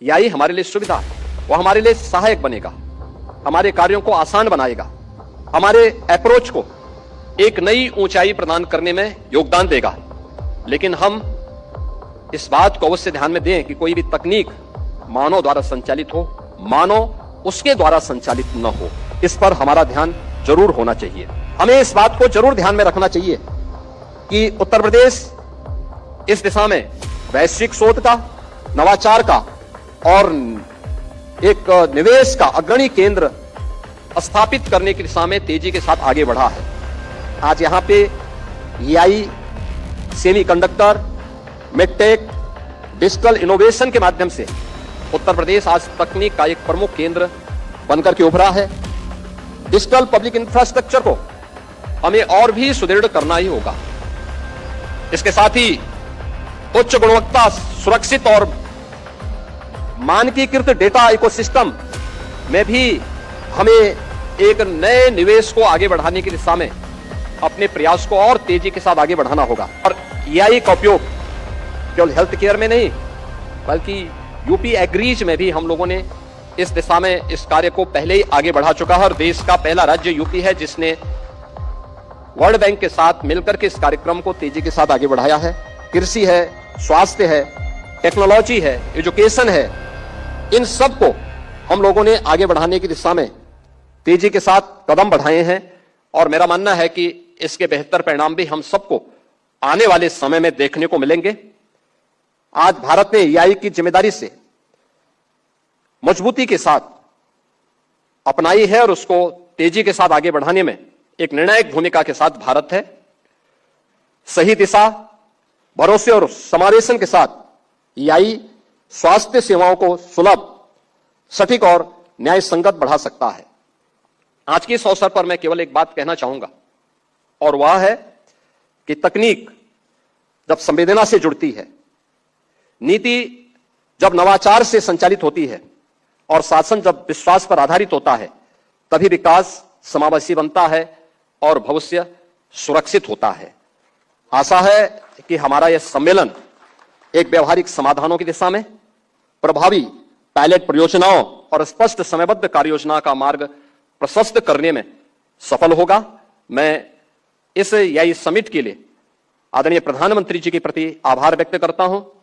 यही हमारे लिए सुविधा है, वो हमारे लिए सहायक बनेगा, हमारे कार्यों को आसान बनाएगा, हमारे अप्रोच को एक नई ऊंचाई प्रदान करने में योगदान देगा। लेकिन हम इस बात को अवश्य ध्यान में दें कि कोई भी तकनीक मानव द्वारा संचालित हो, मानव उसके द्वारा संचालित न हो, इस पर हमारा ध्यान जरूर होना चाहिए। हमें इस बात को जरूर ध्यान में रखना चाहिए कि उत्तर प्रदेश इस दिशा में वैश्विक शोध का, नवाचार का और एक निवेश का अग्रणी केंद्र स्थापित करने की दिशा में तेजी के साथ आगे बढ़ा है। आज यहां पे एआई, सेमीकंडक्टर, मिडटेक, डिजिटल इनोवेशन के माध्यम से उत्तर प्रदेश आज तकनीक का एक प्रमुख केंद्र बनकर के उभरा है। डिजिटल पब्लिक इंफ्रास्ट्रक्चर को हमें और भी सुदृढ़ करना ही होगा। इसके साथ ही उच्च गुणवत्ता, सुरक्षित और मानकीकृत डेटा इकोसिस्टम में भी हमें एक नए निवेश को आगे बढ़ाने की दिशा में अपने प्रयास को और तेजी के साथ आगे बढ़ाना होगा। और एआई का उपयोग केवल हेल्थ केयर में नहीं, बल्कि यूपी एग्रीज में भी हम लोगों ने इस दिशा में इस कार्य को पहले ही आगे बढ़ा चुका है। और देश का पहला राज्य यूपी है जिसने वर्ल्ड बैंक के साथ मिलकर के इस कार्यक्रम को तेजी के साथ आगे बढ़ाया है। कृषि है, स्वास्थ्य है, टेक्नोलॉजी है, एजुकेशन है, इन सब को हम लोगों ने आगे बढ़ाने की दिशा में तेजी के साथ कदम बढ़ाए हैं। और मेरा मानना है कि इसके बेहतर परिणाम भी हम सबको आने वाले समय में देखने को मिलेंगे। आज भारत ने एआई की जिम्मेदारी से मजबूती के साथ अपनाई है और उसको तेजी के साथ आगे बढ़ाने में एक निर्णायक भूमिका के साथ भारत है। सही दिशा, भरोसे और समावेशन के साथ एआई स्वास्थ्य सेवाओं को सुलभ, सटीक और न्याय संगत बढ़ा सकता है। आज के इस अवसर पर मैं केवल एक बात कहना चाहूंगा, और वह है कि तकनीक जब संवेदना से जुड़ती है, नीति जब नवाचार से संचालित होती है और शासन जब विश्वास पर आधारित होता है, तभी विकास समावेशी बनता है और भविष्य सुरक्षित होता है। आशा है कि हमारा यह सम्मेलन एक व्यवहारिक समाधानों की दिशा में, प्रभावी पायलट परियोजनाओं और स्पष्ट समयबद्ध कार्ययोजना का मार्ग प्रशस्त करने में सफल होगा। मैं इस एआई समिट के लिए आदरणीय प्रधानमंत्री जी के प्रति आभार व्यक्त करता हूं।